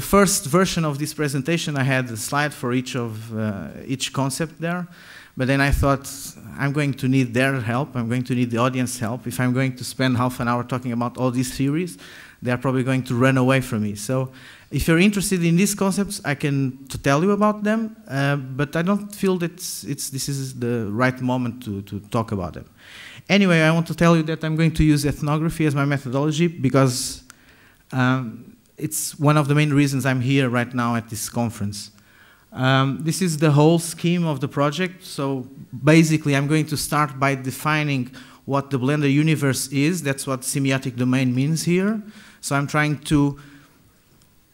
first version of this presentation, I had a slide for each concept there. But then I thought, I'm going to need their help. I'm going to need the audience help. If I'm going to spend half an hour talking about all these theories, they're probably going to run away from me. So if you're interested in these concepts, I can tell you about them. But I don't feel that this is the right moment to talk about them. Anyway, I want to tell you that I'm going to use ethnography as my methodology because it's one of the main reasons I'm here right now at this conference. This is the whole scheme of the project. So basically, I'm going to start by defining what the Blender universe is. That's what semiotic domain means here. So I'm trying to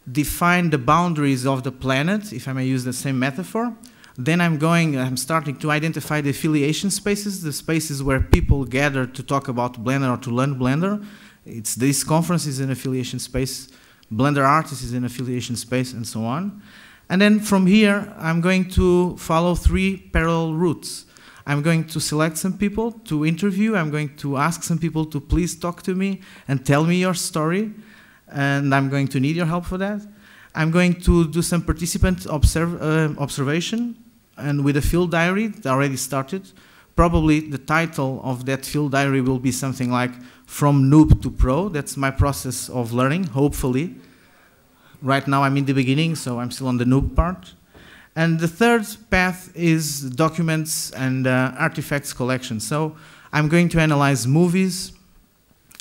define the boundaries of the planet, if I may use the same metaphor. Then I'm starting to identify the affiliation spaces, the spaces where people gather to talk about Blender or to learn Blender. This conference is an affiliation space, Blender Artist is an affiliation space, and so on. And then from here, I'm going to follow 3 parallel routes. I'm going to select some people to interview. I'm going to ask some people to please talk to me and tell me your story. And I'm going to need your help for that. I'm going to do some participant observation and with a field diary that already started. Probably the title of that field diary will be something like From Noob to Pro. That's my process of learning, hopefully. Right now I'm in the beginning, so I'm still on the noob part. And the third path is documents and artifacts collection. So I'm going to analyze movies,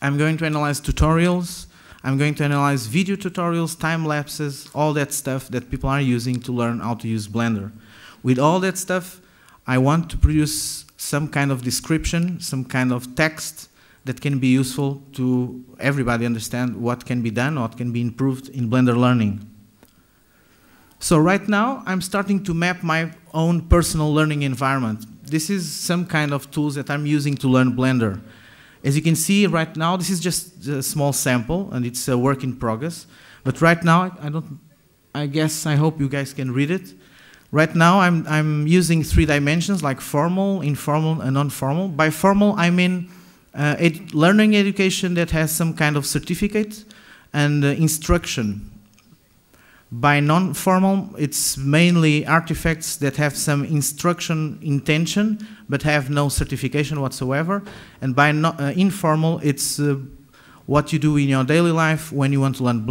I'm going to analyze tutorials, I'm going to analyze video tutorials, time lapses, all that stuff that people are using to learn how to use Blender. With all that stuff, I want to produce some kind of description, some kind of text that can be useful to everybody understand what can be done, what can be improved in Blender learning. So right now, I'm starting to map my own personal learning environment. This is some kind of tools that I'm using to learn Blender. As you can see right now, this is just a small sample, and it's a work in progress. But right now, I hope you guys can read it. Right now, I'm using 3 dimensions, like formal, informal, and non-formal. By formal, I mean learning education that has some kind of certificate and instruction. By non-formal, it's mainly artifacts that have some instruction intention, but have no certification whatsoever. And by informal, it's what you do in your daily life when you want to learn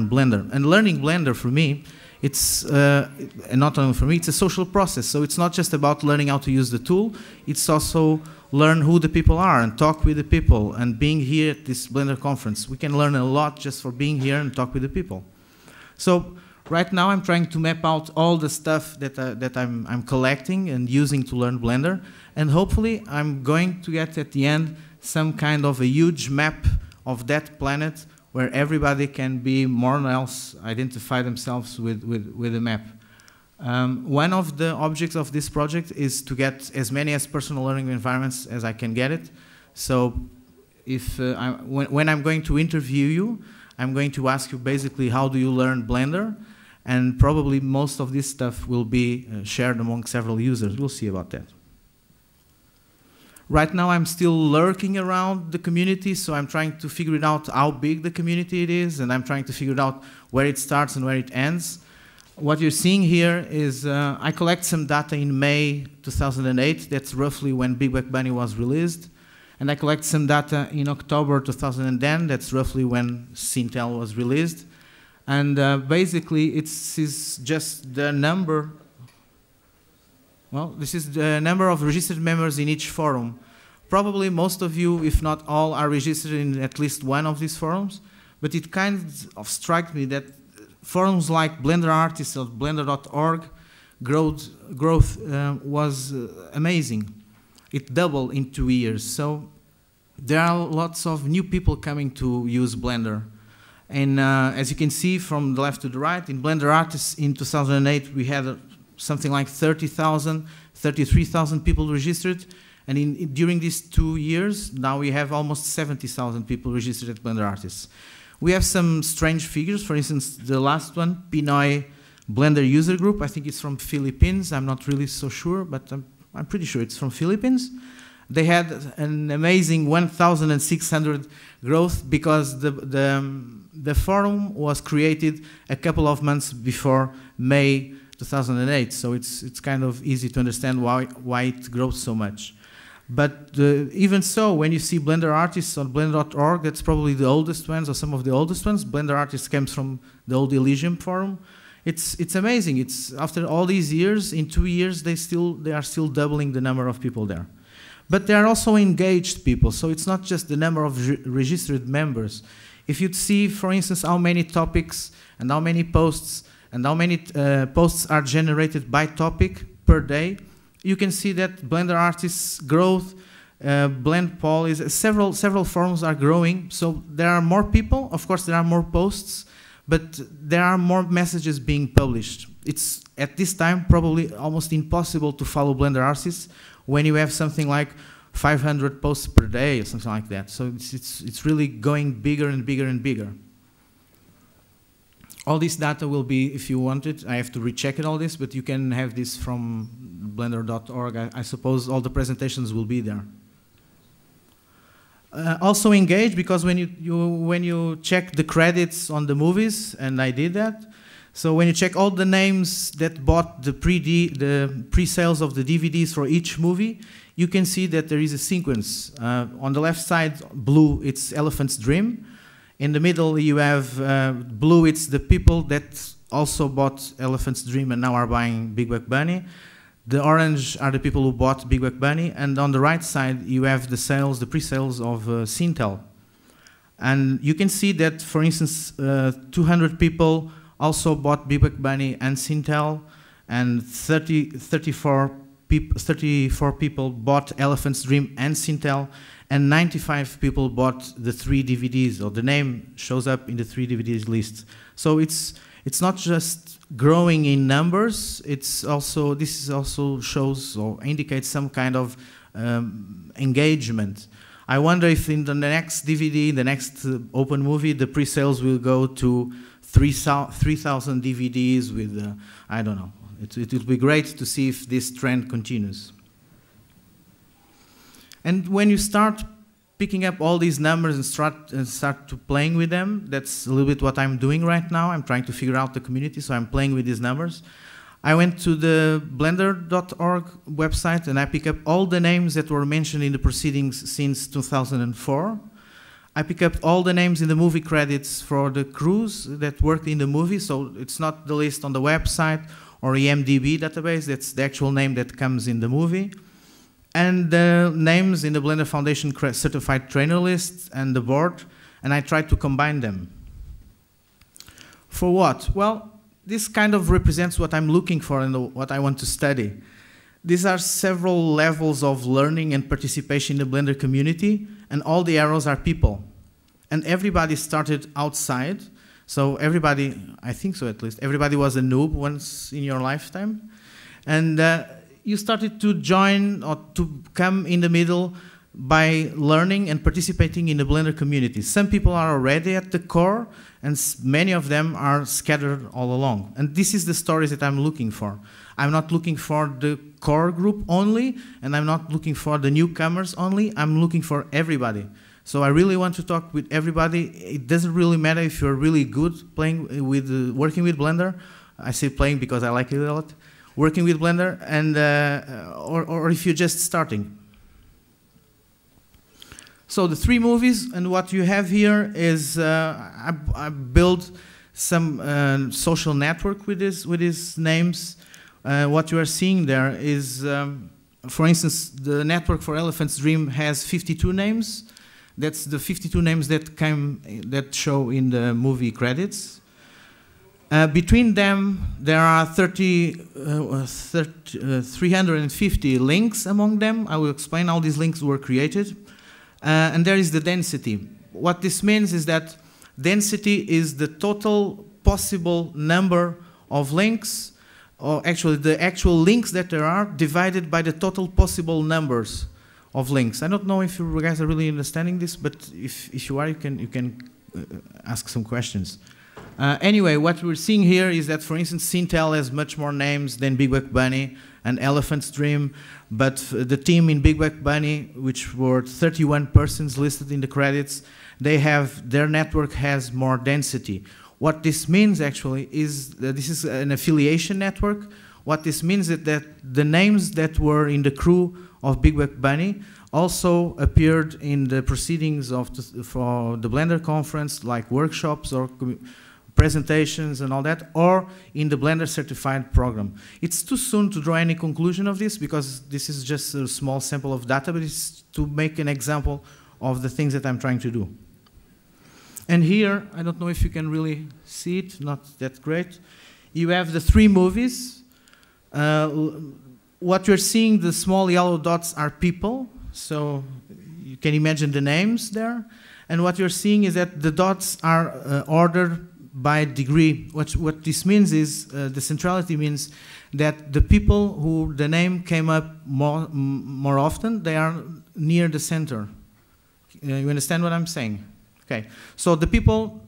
Blender. And learning Blender, for me, it's, and not only for me, it's a social process. So it's not just about learning how to use the tool, it's also learn who the people are and talk with the people. And being here at this Blender conference, we can learn a lot just for being here and talk with the people. So right now I'm trying to map out all the stuff that I'm collecting and using to learn Blender. And hopefully I'm going to get at the end some kind of a huge map of that planet where everybody can be more or less identify themselves with a map. One of the objects of this project is to get as many as personal learning environments as I can get it. So if, when I'm going to interview you, I'm going to ask you basically how do you learn Blender, and probably most of this stuff will be shared among several users. We'll see about that. Right now I'm still lurking around the community, so I'm trying to figure it out how big the community it is, and I'm trying to figure out where it starts and where it ends. What you're seeing here is I collect some data in May 2008. That's roughly when Big Buck Bunny was released. And I collect some data in October 2010. That's roughly when Sintel was released. And basically, it's just the number. Well, this is the number of registered members in each forum. Probably most of you, if not all, are registered in at least one of these forums. But it kind of struck me that forums like Blender Artist or Blender.org growth was amazing. It doubled in 2 years. So there are lots of new people coming to use Blender. And as you can see from the left to the right, in Blender Artist in 2008, we had something like 30,000, 33,000 people registered. And during these 2 years, now we have almost 70,000 people registered at Blender Artists. We have some strange figures. For instance, the last one, Pinoy Blender User Group. I think it's from Philippines. I'm not really so sure, but I'm pretty sure it's from Philippines. they had an amazing 1,600 growth because the forum was created a couple of months before May 2008. So it's kind of easy to understand why it grows so much. But even so, when you see Blender artists on blender.org, that's probably the oldest ones or some of the oldest ones. Blender artists comes from the old Elysium forum. It's amazing. It's after all these years, in 2 years, they are still doubling the number of people there. But they are also engaged people, so it's not just the number of registered members. If you'd see, for instance, how many topics and how many posts and how many posts are generated by topic per day, you can see that Blender artists growth, Blend Poll is several forums are growing. So there are more people. Of course, there are more posts, but there are more messages being published. It's at this time probably almost impossible to follow Blender artists when you have something like 500 posts per day or something like that. So it's really going bigger and bigger and bigger. All this data will be, if you want it, I have to recheck it all this, but you can have this from blender.org. I suppose all the presentations will be there. Also engage, because when you check the credits on the movies, and I did that, so when you check all the names that bought the pre-sales of the DVDs for each movie, you can see that there is a sequence. On the left side, blue, it's Elephant's Dream. In the middle, you have blue, it's the people that also bought Elephant's Dream and now are buying Big Buck Bunny. The orange are the people who bought Big Buck Bunny. And on the right side, you have the sales, the pre-sales of Sintel. And you can see that, for instance, 200 people also bought Big Buck Bunny and Sintel, and 34 people bought Elephant's Dream and Sintel, and 95 people bought the 3 DVDs, or the name shows up in the 3 DVDs list. So it's not just growing in numbers, this also shows or indicates some kind of engagement. I wonder if in the next DVD, the next open movie, the pre-sales will go to 3,000 DVDs with, I don't know. It will be great to see if this trend continues. And when you start picking up all these numbers and start to playing with them, that's a little bit what I'm doing right now. I'm trying to figure out the community, so I'm playing with these numbers. I went to the blender.org website and I picked up all the names that were mentioned in the proceedings since 2004. I picked up all the names in the movie credits for the crews that worked in the movie, so it's not the list on the website or IMDb database, that's the actual name that comes in the movie. And the names in the Blender Foundation certified trainer list and the board, and I tried to combine them. For what? Well, this kind of represents what I'm looking for and what I want to study. These are several levels of learning and participation in the Blender community, and all the arrows are people. And everybody started outside, so everybody, I think so at least, everybody was a noob once in your lifetime. And you started to join or to come in the middle by learning and participating in the Blender community. Some people are already at the core, and many of them are scattered all along. And this is the stories that I'm looking for. I'm not looking for the core group only, and I'm not looking for the newcomers only. I'm looking for everybody. So I really want to talk with everybody. It doesn't really matter if you're really good playing with, working with Blender. I say playing because I like it a lot. Working with Blender, and or if you're just starting. So the 3 movies, and what you have here is I built some social network with these names. What you are seeing there is, for instance, the network for Elephant's Dream has 52 names. That's the 52 names that show in the movie credits. Between them, there are 350 links among them. I will explain how these links were created. And there is the density. What this means is that density is the total possible number of links, or actually the actual links that there are, divided by the total possible numbers of links. I don't know if you guys are really understanding this, but if you are, you can ask some questions. Anyway, what we're seeing here is that, for instance, Sintel has much more names than Big Buck Bunny and Elephant's Dream, but the team in Big Buck Bunny, which were 31 persons listed in the credits, their network has more density. What this means actually is that this is an affiliation network. What this means is that the names that were in the crew of Big Buck Bunny also appeared in the proceedings for the Blender conference, like workshops or presentations and all that, or in the Blender certified program. It's too soon to draw any conclusion of this because this is just a small sample of data, but it's to make an example of the things that I'm trying to do. And here, I don't know if you can really see it, not that great. You have the 3 movies. What you're seeing, the small yellow dots are people, so you can imagine the names there. And what you're seeing is that the dots are ordered by degree. What this means is, the centrality means that the people who the name came up more often, they are near the center. You understand what I'm saying? Okay, so the people,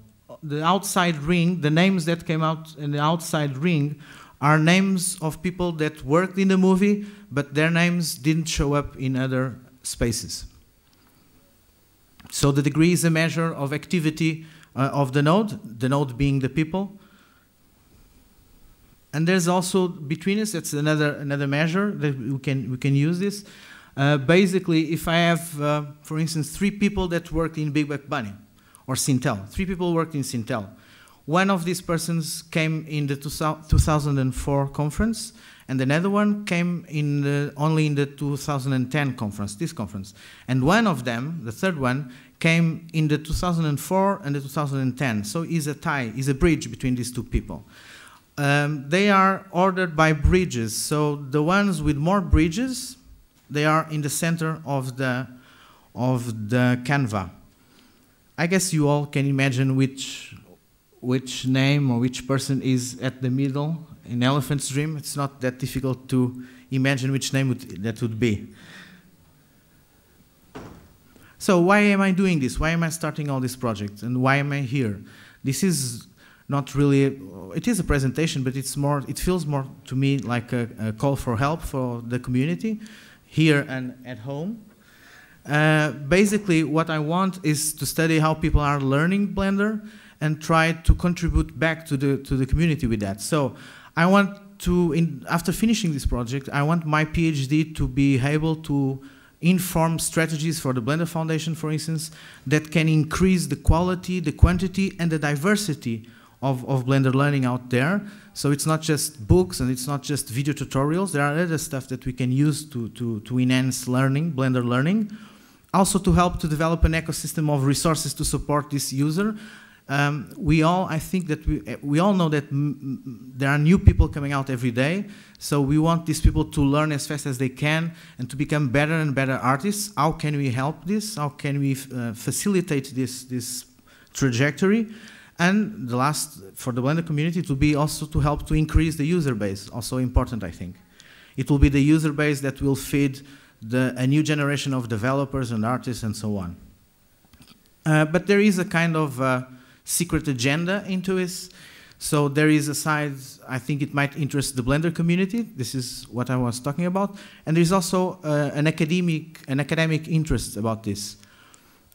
the outside ring, the names that came out in the outside ring are names of people that worked in the movie, but their names didn't show up in other spaces. So the degree is a measure of activity of the node being the people. And there's also between us, that's another measure that we can use this. Basically, if I have, for instance, 3 people that worked in Big Buck Bunny or Sintel, 3 people worked in Sintel. One of these persons came in the 2004 conference, and another one came only in the 2010 conference, this conference. And one of them, the third one, came in the 2004 and the 2010. So is a tie, is a bridge between these 2 people. They are ordered by bridges. So the ones with more bridges, they are in the center of the Canva. I guess you all can imagine which name or which person is at the middle in Elephant's Dream. It's not that difficult to imagine which name that would be. So why am I doing this? Why am I starting all these projects? And why am I here? This is not really, it is a presentation, but it feels more to me like a call for help for the community, here and at home. Basically, what I want is to study how people are learning Blender and try to contribute back to the community with that. So I want to, after finishing this project, I want my PhD to be able to inform strategies for the Blender Foundation, for instance, that can increase the quality, the quantity, and the diversity of Blender learning out there. So it's not just books and it's not just video tutorials. There are other stuff that we can use to enhance learning, Blender learning. Also to help to develop an ecosystem of resources to support this user. I think that we all know that there are new people coming out every day, so we want these people to learn as fast as they can and to become better and better artists. How can we help this? How can we facilitate this trajectory? And the last, for the Blender community, to be also to help to increase the user base, also important, I think. It will be the user base that will feed a new generation of developers and artists and so on. But there is a kind of secret agenda into this. So there is a side, I think it might interest the Blender community. This is what I was talking about. And there's also an academic interest about this.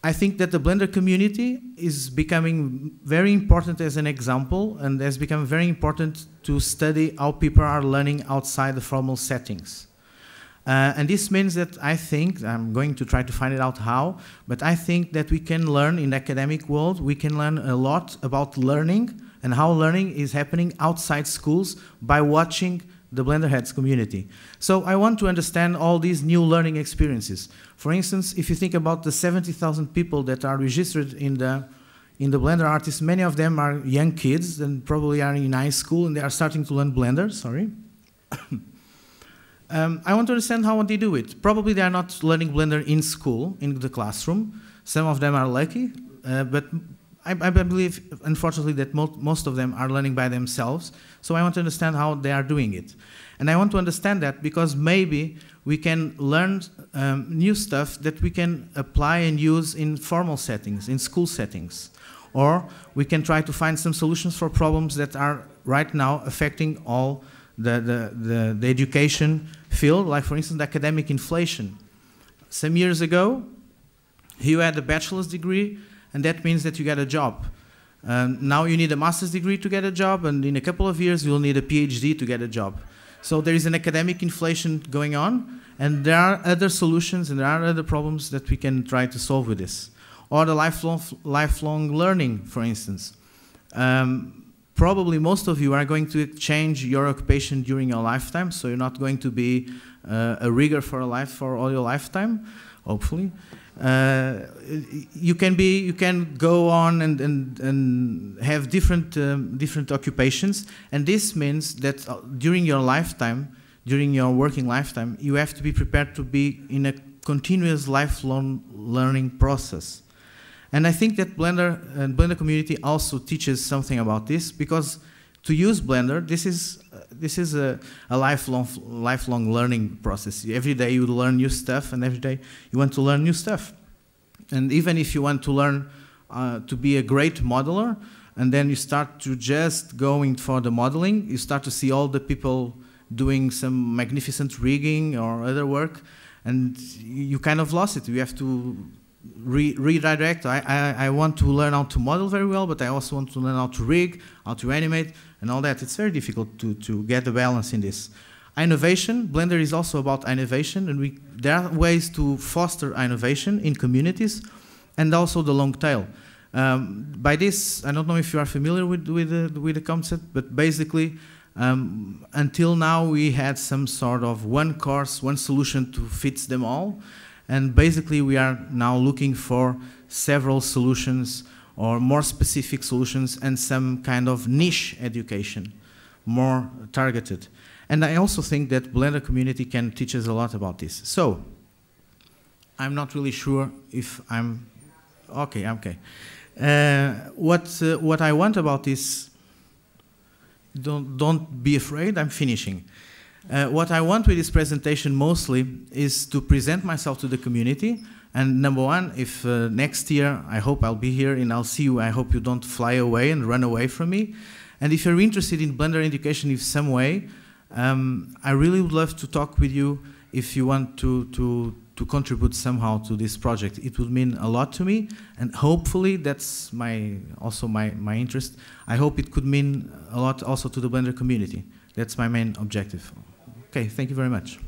I think that the Blender community is becoming very important as an example and has become very important to study how people are learning outside the formal settings. And this means that I think, I'm going to try to find it out how, but I think that we can learn in the academic world, we can learn a lot about learning and how learning is happening outside schools by watching the Blender Heads community. So I want to understand all these new learning experiences. For instance, if you think about the 70,000 people that are registered in the Blender Artists, many of them are young kids and probably are in high school and they are starting to learn Blender, sorry. I want to understand how they do it. Probably they are not learning Blender in school, in the classroom. Some of them are lucky, but I believe, unfortunately, that most of them are learning by themselves. So I want to understand how they are doing it. And I want to understand that because maybe we can learn new stuff that we can apply and use in formal settings, in school settings. or we can try to find some solutions for problems that are right now affecting all the education field, like for instance academic inflation. Some years ago, you had a bachelor's degree, and that means that you get a job. Now you need a master's degree to get a job, and in a couple of years you'll need a PhD to get a job. So there is an academic inflation going on, and there are other solutions and there are other problems that we can try to solve with this. Or the lifelong learning, for instance. Probably most of you are going to change your occupation during your lifetime, so you're not going to be a rigger for all your lifetime, hopefully. You can go on and have different occupations, and this means that during your lifetime, during your working lifetime, you have to be prepared to be in a continuous lifelong learning process. And I think that Blender and Blender community also teaches something about this, because to use Blender, this is a lifelong learning process. Every day you learn new stuff, and every day you want to learn new stuff. And even if you want to learn to be a great modeler, and then you start to just going for the modeling, you start to see all the people doing some magnificent rigging or other work, and you kind of lost it. You have to redirect. I want to learn how to model very well, but I also want to learn how to rig, how to animate, and all that. It's very difficult to get the balance in this. Innovation, Blender is also about innovation, and there are ways to foster innovation in communities, and also the long tail. By this, I don't know if you are familiar with the concept, but basically, until now we had some sort of one course, one solution to fit them all. And basically, we are now looking for several solutions or more specific solutions and some kind of niche education, more targeted. And I also think that Blender community can teach us a lot about this. So, I'm not really sure if I'm okay. What I want about this, don't be afraid, I'm finishing. What I want with this presentation mostly is to present myself to the community. And number one, if next year, I hope I'll be here and I'll see you, I hope you don't fly away and run away from me. And if you're interested in Blender education in some way, I really would love to talk with you if you want to contribute somehow to this project. It would mean a lot to me, and hopefully that's also my interest. I hope it could mean a lot also to the Blender community. That's my main objective. Okay, thank you very much.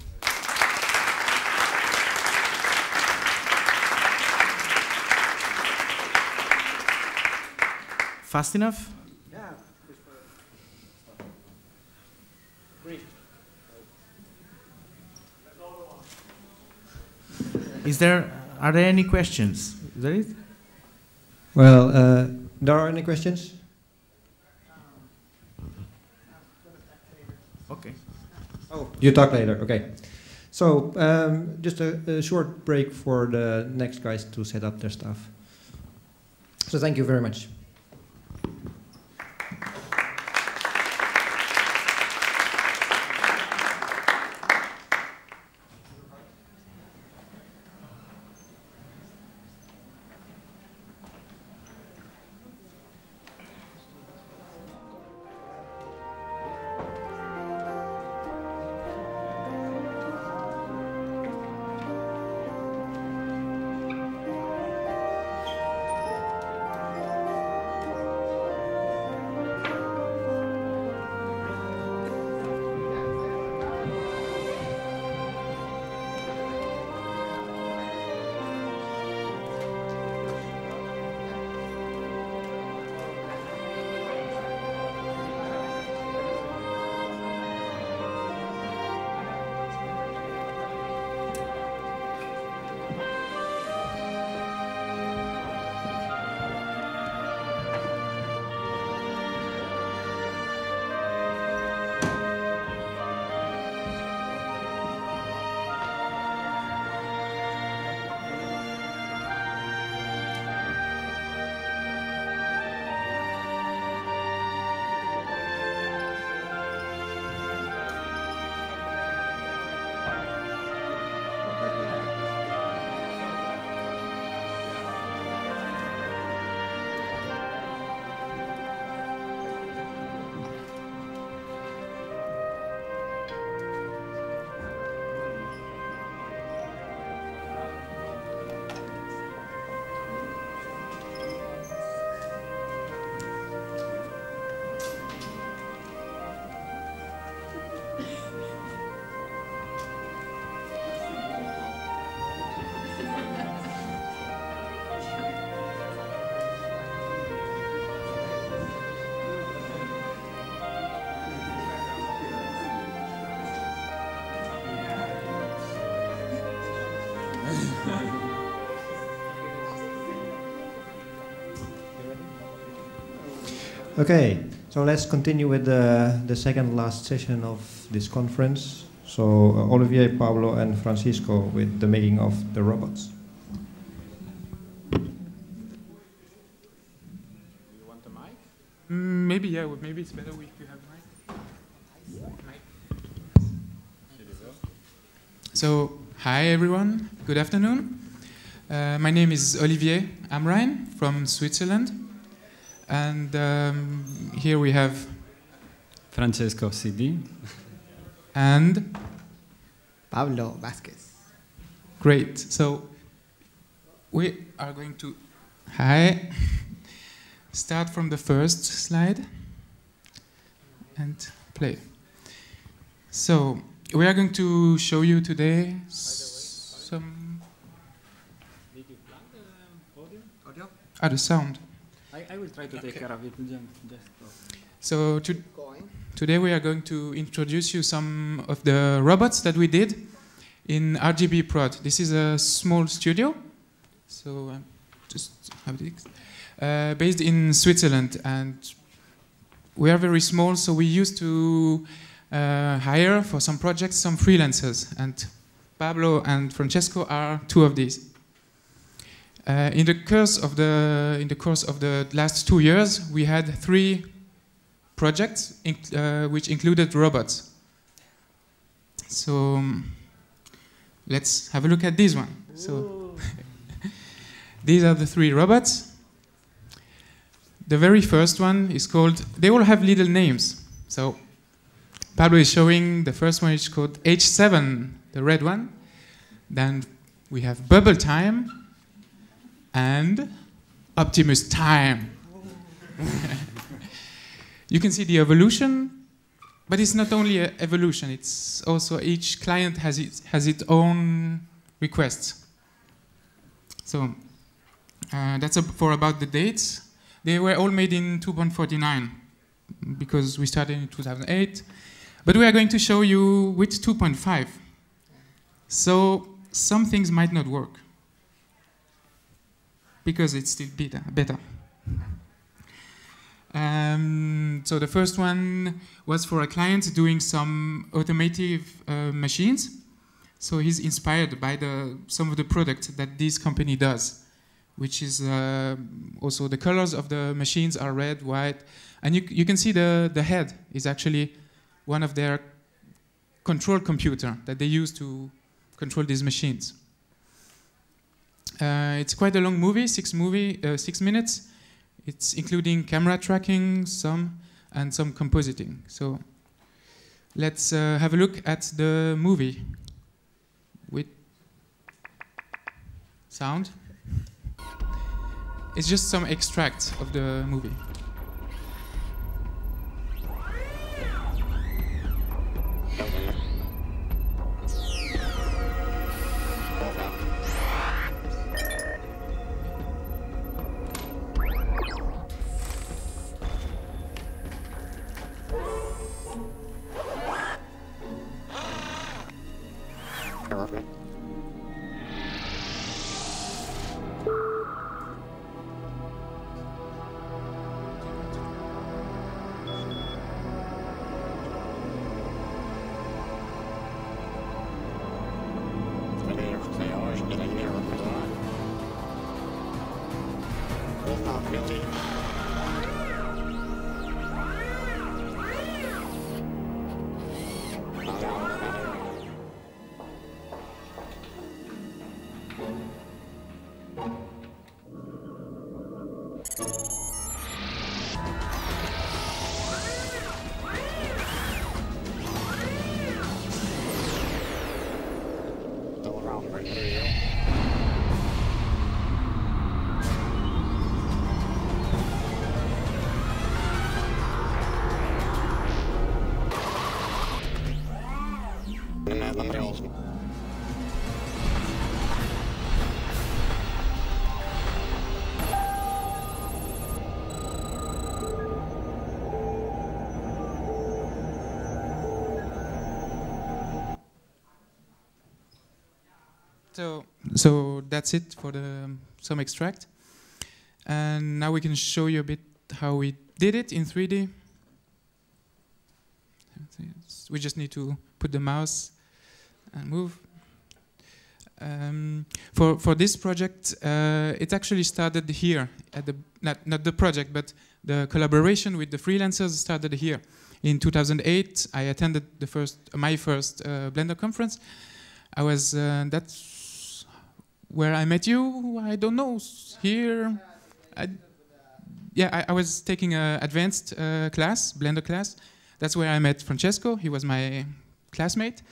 Fast enough? Yeah. Are there any questions? Is that it? Well, there are any questions? Okay. Oh, you talk later. Okay. So just a short break for the next guys to set up their stuff. So thank you very much. Okay, so let's continue with the second last session of this conference. So Olivier, Pablo, and Francisco with the making of the robots. You want the mic? Maybe, yeah. Maybe it's better if you have mic. So, hi everyone. Good afternoon. My name is Olivier Amrein from Switzerland. And here we have Francesco Siddi and Pablo Vazquez. Great. So we are going to start from the first slide and play. So we are going to show you today some the sound. I will try to take care of it. So today we are going to introduce you some of the robots that we did in RGBprod. This is a small studio, so just have it based in Switzerland, and we are very small. So we used to hire for some projects some freelancers, and Pablo and Francesco are two of these. In the course of the last 2 years, we had 3 projects which included robots. So let's have a look at this one. So these are the 3 robots. The very first one is called. They all have little names. So Pablo is showing the first one is called H7, the red one. Then we have Bubble Time. And Optimus Time. You can see the evolution, but it's not only an evolution, it's also each client has its own requests. So that's for about the dates. They were all made in 2.49 because we started in 2008, but we are going to show you with 2.5. So some things might not work, because it's still better. So the first one was for a client doing some automotive machines. So he's inspired by some of the products that this company does, which is also the colors of the machines are red, white, and you can see the head is actually one of their control computer that they use to control these machines. It's quite a long movie, 6 minutes. It's including camera tracking, and some compositing. So let's have a look at the movie with sound. It's just some extract of the movie. So that's it for some extract. And now we can show you a bit how we did it in 3D. We just need to put the mouse and move. For this project, it actually started here at the not the project, but the collaboration with the freelancers started here. In 2008, I attended my first Blender conference. That's where I met you. I don't know, here. I was taking an advanced class, Blender class. That's where I met Francesco. He was my classmate,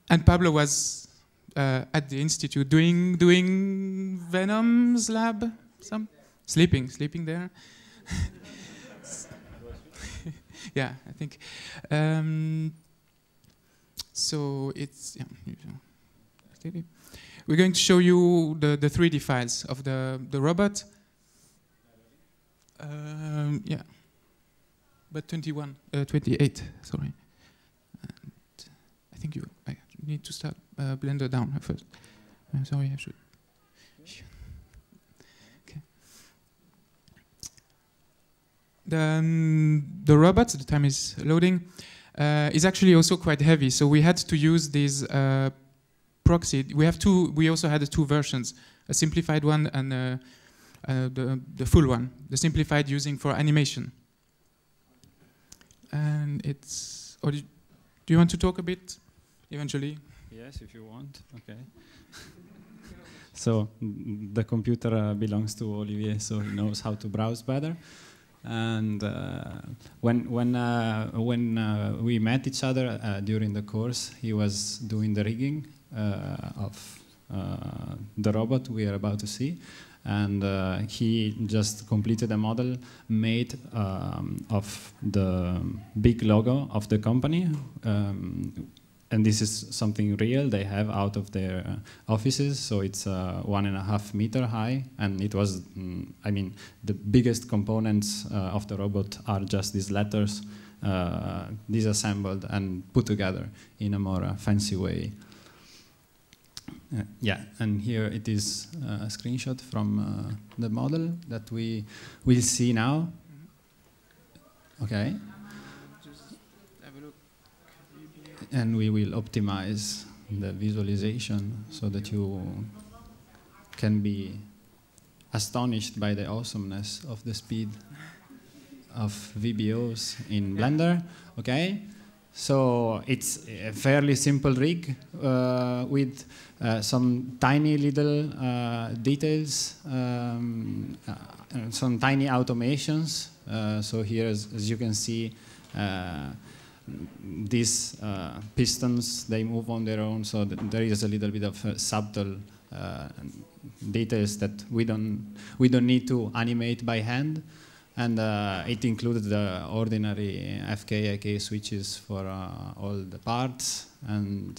and Pablo was at the institute doing Venom's lab, sleeping there. Yeah, I think. So it's we're going to show you the 3D files of the robot. Yeah, but 28. Sorry. And I think I need to start Blender down first. I'm sorry, I should. Okay. The robot, the time is loading, is actually also quite heavy. So we had to use these proxy. We also had two versions, a simplified one and the full one. The simplified using for animation. And it's. Or do you want to talk a bit eventually? Yes, if you want. Okay. So the computer belongs to Olivier, so he knows how to browse better. And when we met each other during the course, he was doing the rigging of the robot we are about to see. And he just completed a model made of the big logo of the company. And this is something real they have out of their offices. So it's 1.5 meter high. And it was, I mean, the biggest components of the robot are just these letters disassembled and put together in a more fancy way. Yeah, and here it is a screenshot from the model that we will see now. Okay. Just have a look. And we will optimize the visualization so that you can be astonished by the awesomeness of the speed of VBOs in Blender. Okay. So it's a fairly simple rig with some tiny little details, some tiny automations. So here, as you can see, these pistons, they move on their own. So there is a little bit of subtle details that we don't need to animate by hand. And it included the ordinary FK, AK switches for all the parts. And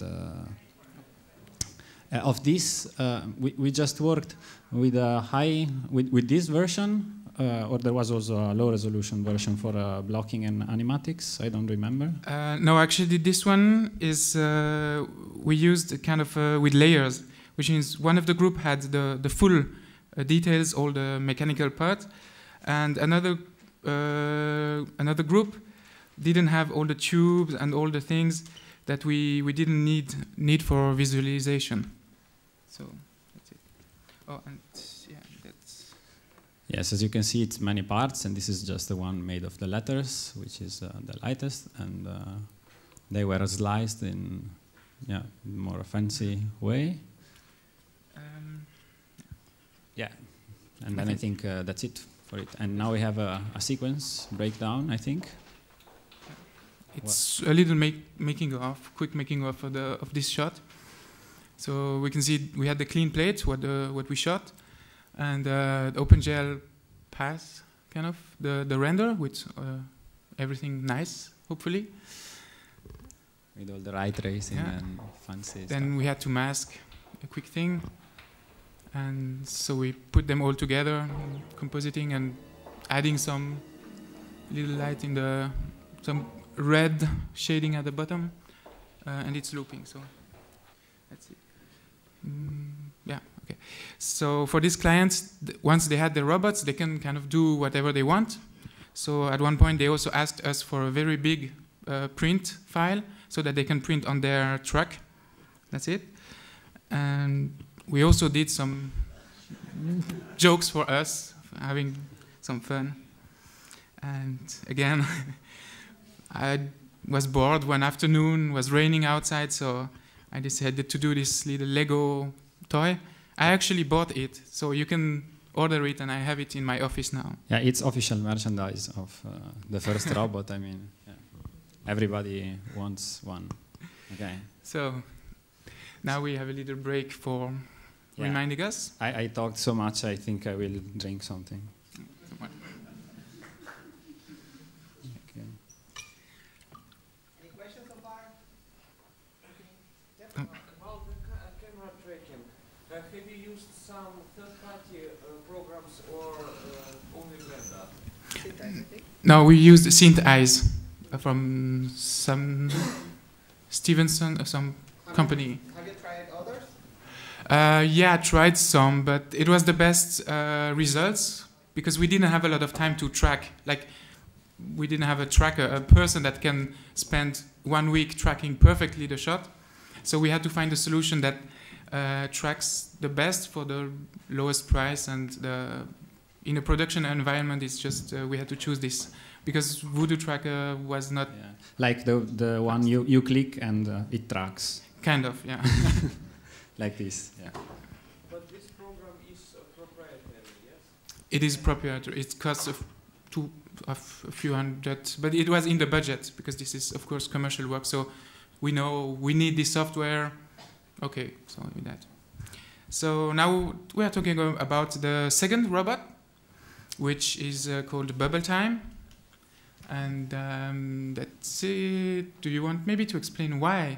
of this, we just worked with a with this version, or there was also a low resolution version for blocking and animatics. I don't remember. No, actually, this one is we used kind of with layers, which means one of the group had the full details, all the mechanical part. And another group didn't have all the tubes and all the things that we didn't need for visualization. So that's it. Oh, and yeah, that's. Yes, as you can see, it's many parts, and this is just the one made of the letters, which is the lightest, and they were sliced in more fancy way. Yeah, and then I think that's it. For it. And now we have a sequence breakdown, I think. It's a little quick making of this shot. So we can see we had the clean plate, what we shot, and the OpenGL path, kind of the render with everything nice, hopefully. With all the ray tracing and fancy Then stuff. we had to mask a quick thing. And so we put them all together, compositing and adding some little light in some red shading at the bottom, and it's looping. So that's it. Okay. So for these clients, once they had the robots, they can kind of do whatever they want. So at one point, they also asked us for a very big print file so that they can print on their truck. That's it. And we also did some jokes for us, having some fun. And again, I was bored one afternoon, was raining outside, so I decided to do this little Lego toy. I actually bought it, so you can order it, and I have it in my office now. Yeah, it's official merchandise of the first robot. I mean, yeah. Everybody wants one. Okay. So now we have a little break for reminding us. I talked so much, I think I will drink something. Okay. Any questions so far? About the camera tracking, have you used some third-party programs or only Blender? No, we used SynthEyes from some Stevenson, some company. Have you tried others? Yeah, I tried some, but it was the best results because we didn't have a lot of time to track. Like, we didn't have a tracker, a person that can spend 1 week tracking perfectly the shot. So we had to find a solution that tracks the best for the lowest price, and in a production environment, it's just we had to choose this because Voodoo Tracker was not like the one you click and it tracks. Kind of, yeah. Like this, yeah. But this program is proprietary, yes? It is proprietary. It costs a few hundred, but it was in the budget because this is, of course, commercial work. So we know we need this software. Okay, so with that. So now we are talking about the second robot, which is called Bubble Time. And that's it. Do you want maybe to explain why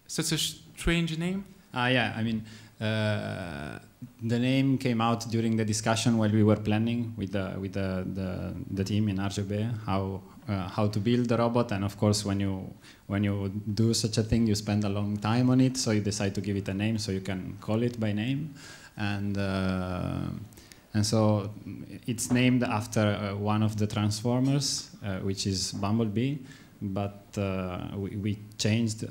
such a strange name? Yeah, I mean, the name came out during the discussion while we were planning with the team in RGB how to build the robot, and of course when you do such a thing you spend a long time on it, so you decide to give it a name so you can call it by name, and so it's named after one of the Transformers, which is Bumblebee, but we changed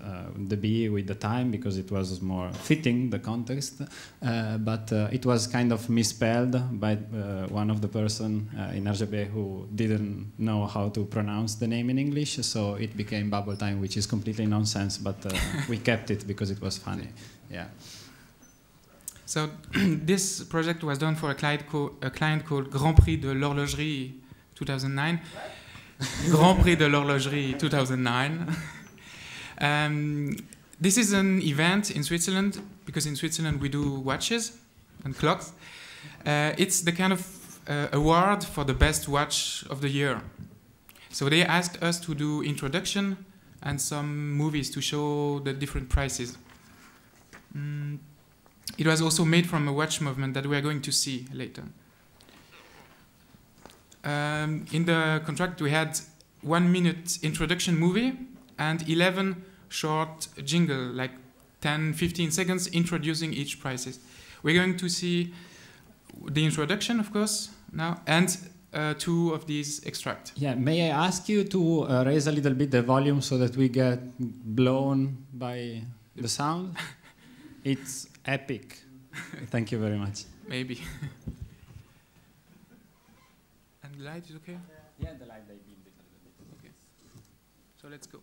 the B with the time because it was more fitting the context, but it was kind of misspelled by one of the person in RGB who didn't know how to pronounce the name in English, so it became Bubble Time, which is completely nonsense, but we kept it because it was funny. Yeah. So this project was done for a client called Grand Prix de l'Horlogerie 2009. Grand Prix de l'Horlogerie 2009. This is an event in Switzerland, because in Switzerland we do watches and clocks. It's the kind of award for the best watch of the year. So they asked us to do introduction and some movies to show the different prices. It was also made from a watch movement that we are going to see later. In the contract, we had 1 minute introduction movie and 11 short jingle, like 10-15 seconds, introducing each prices. We're going to see the introduction, of course, now, and 2 of these extracts. Yeah, may I ask you to raise a little bit the volume so that we get blown by the sound? It's epic. Thank you very much. Maybe. And the light is okay? Yeah, the light they build it a little bit. Okay. So let's go.